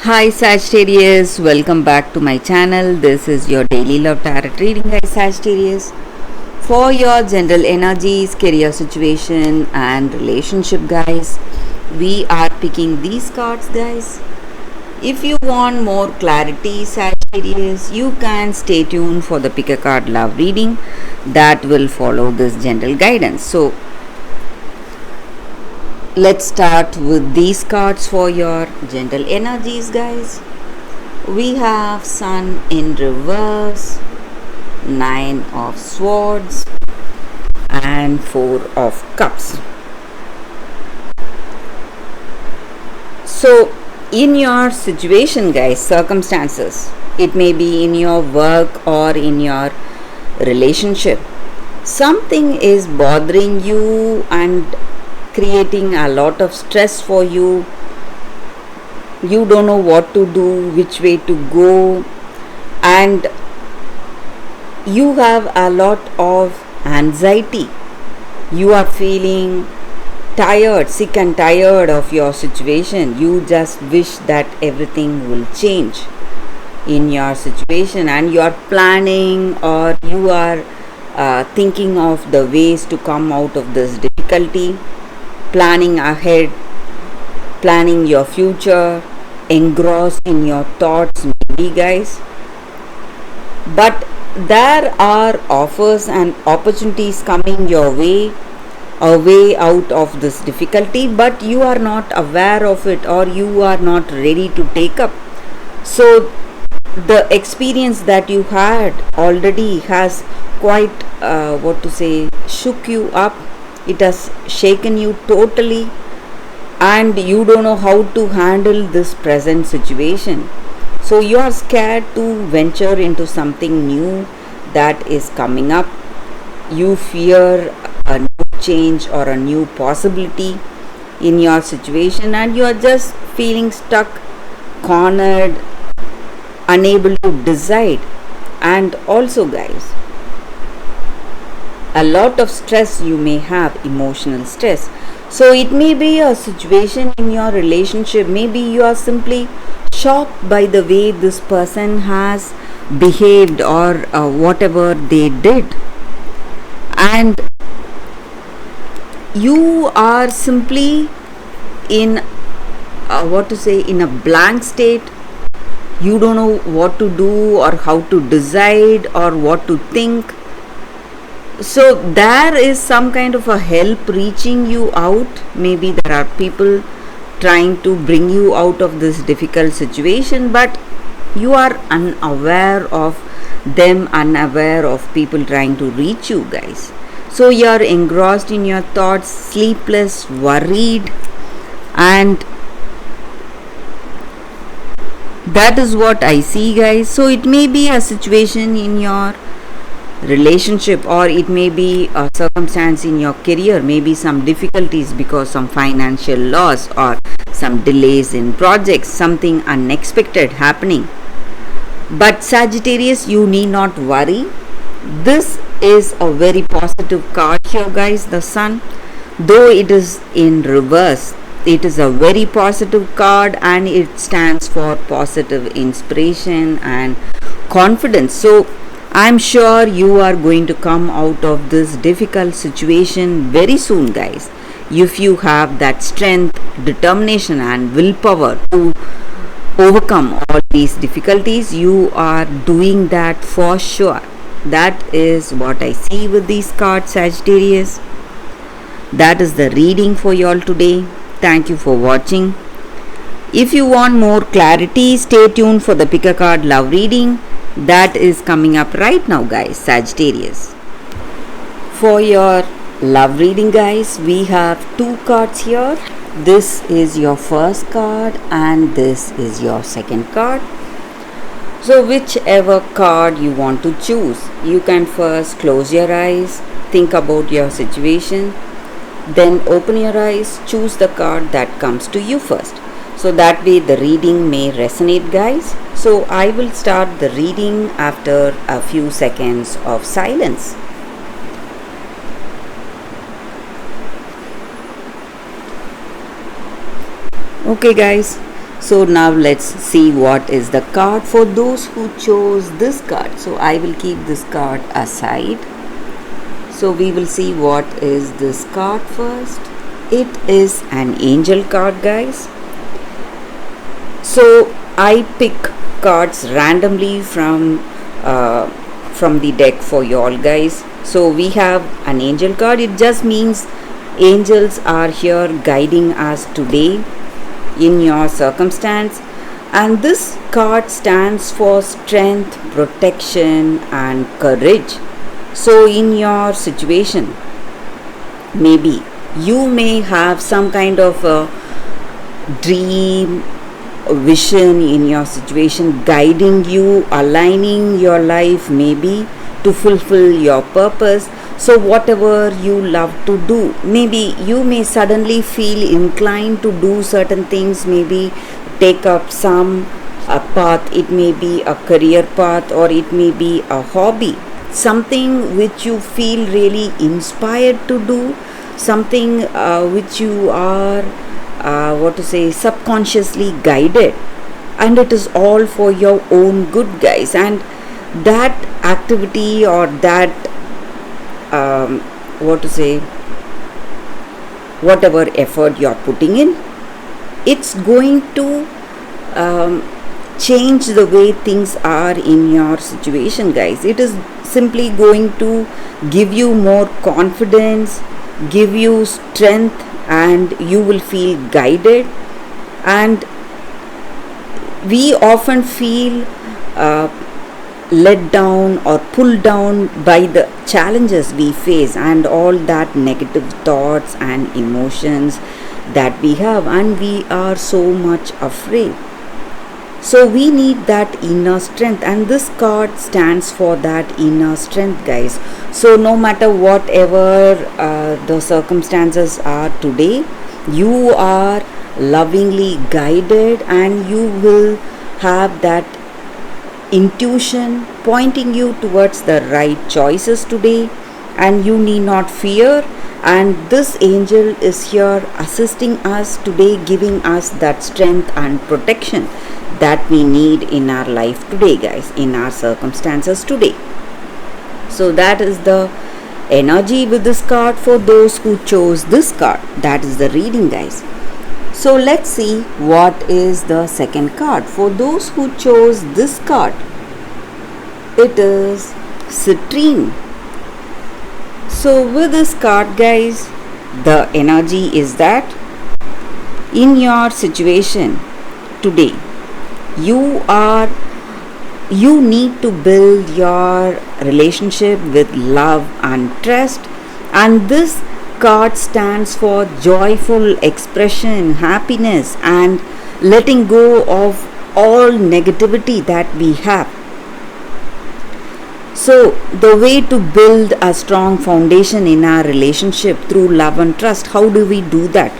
Hi Sagittarius, welcome back to my channel. This is your daily love tarot reading, guys. Sagittarius, for your general energies, career situation, and relationship, guys. We are picking these cards, guys. If you want more clarity, Sagittarius, you can stay tuned for the pick a card love reading that will follow this general guidance. So, let's start with these cards for your general energies, guys. We have Sun in reverse, Nine of Swords, and Four of Cups. So, in your situation, guys, circumstances, it may be in your work or in your relationship, something is bothering you and creating a lot of stress for you. You don't know what to do, which way to go, and you have a lot of anxiety. You are feeling tired, sick and tired of your situation. You just wish that everything will change in your situation, and you are planning or you are thinking of the ways to come out of this difficulty, planning ahead, planning your future, engrossed in your thoughts, maybe, guys. But there are offers and opportunities coming your way, a way out of this difficulty, but you are not aware of it or you are not ready to take up. So the experience that you had already has quite shook you up. It has shaken you totally, and you don't know how to handle this present situation. So you are scared to venture into something new that is coming up. You fear a new change or a new possibility in your situation, and you are just feeling stuck, cornered, unable to decide. And also, guys, a lot of stress you may have, emotional stress. So it may be a situation in your relationship, maybe you are simply shocked by the way this person has behaved or whatever they did, and you are simply in in a blank state. You don't know what to do or how to decide or what to think. So there is some kind of a help reaching you out. Maybe there are people trying to bring you out of this difficult situation, but you are unaware of them, unaware of people trying to reach you, guys. So you are engrossed in your thoughts, sleepless, worried, and that is what I see, guys. So it may be a situation in your relationship, or it may be a circumstance in your career, maybe some difficulties because some financial loss or some delays in projects, something unexpected happening. But Sagittarius, you need not worry. This is a very positive card here, guys. The Sun, though it is in reverse, it is a very positive card, and it stands for positive inspiration and confidence. So I'm sure you are going to come out of this difficult situation very soon, guys. If you have that strength, determination, and willpower to overcome all these difficulties, you are doing that for sure. That is what I see with these cards, Sagittarius. That is the reading for you all today. Thank you for watching. If you want more clarity, stay tuned for the pick a card love reading that is coming up right now, guys, Sagittarius. For your love reading, guys, we have two cards here. This is your first card and this is your second card. So whichever card you want to choose, you can first close your eyes, think about your situation, then open your eyes, choose the card that comes to you first. So that way the reading may resonate, guys. So I will start the reading after a few seconds of silence. Okay, guys. So now let's see what is the card for those who chose this card. So I will keep this card aside. So we will see what is this card first. It is an angel card, guys. So I pick cards randomly from the deck for you all, guys. So we have an angel card. It just means angels are here guiding us today in your circumstance, and this card stands for strength, protection and courage. So in your situation, maybe you may have some kind of a dream, vision in your situation guiding you, aligning your life maybe to fulfill your purpose. So whatever you love to do, maybe you may suddenly feel inclined to do certain things, maybe take up some path. It may be a career path, or it may be a hobby, something which you feel really inspired to do, something which you are subconsciously guided, and it is all for your own good, guys. And that activity, or that whatever effort you're putting in, it's going to change the way things are in your situation, guys. It is simply going to give you more confidence, give you strength, and you will feel guided. And we often feel let down or pulled down by the challenges we face and all that negative thoughts and emotions that we have, and we are so much afraid. So we need that inner strength, and this card stands for that inner strength, guys. So no matter whatever the circumstances are today, you are lovingly guided, and you will have that intuition pointing you towards the right choices today, and you need not fear. And this angel is here assisting us today, giving us that strength and protection that we need in our life today, guys, in our circumstances today. So that is the energy with this card for those who chose this card. That is the reading, guys. So let's see what is the second card for those who chose this card. It is Citrine. So with this card, guys, the energy is that in your situation today, you need to build your relationship with love and trust, and this card stands for joyful expression, happiness, and letting go of all negativity that we have. So the way to build a strong foundation in our relationship through love and trust, how do we do that?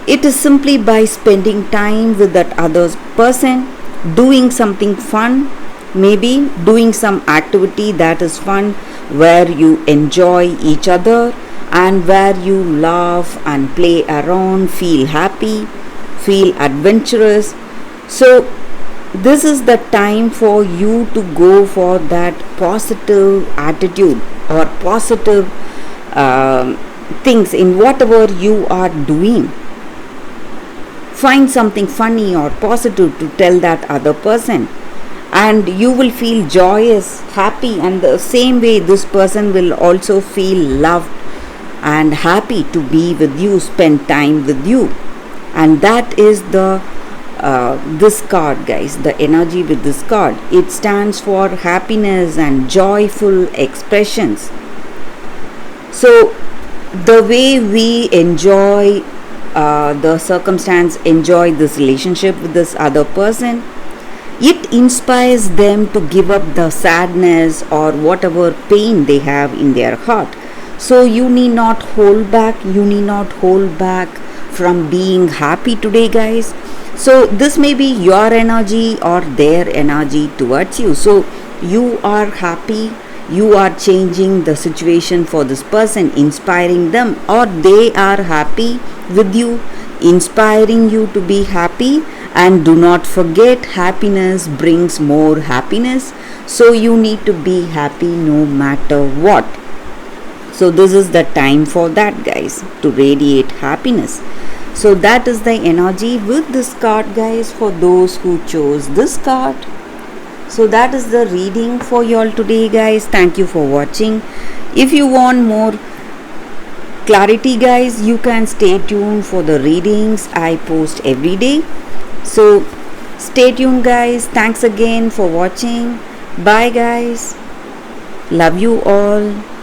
It is simply by spending time with that other person, doing something fun, maybe doing some activity that is fun, where you enjoy each other and where you laugh and play around, feel happy, feel adventurous. So this is the time for you to go for that positive attitude or positive things in whatever you are doing. Find something funny or positive to tell that other person, and you will feel joyous, happy, and the same way this person will also feel loved and happy to be with you, spend time with you. And that is the this card, guys, the energy with this card. It stands for happiness and joyful expressions. So the way we enjoy the circumstance, enjoy this relationship with this other person, it inspires them to give up the sadness or whatever pain they have in their heart. So you need not hold back, from being happy today, guys. So this may be your energy or their energy towards you. So you are happy, you are changing the situation for this person, inspiring them, or they are happy with you, inspiring you to be happy, And do not forget, happiness brings more happiness, so you need to be happy no matter what. So this is the time for that, guys, to radiate happiness. So that is the energy with this card, guys, for those who chose this card. So that is the reading for y'all today, guys. Thank you for watching. If you want more clarity, guys, you can stay tuned for the readings I post every day. So stay tuned, guys. Thanks again for watching. Bye, guys. Love you all.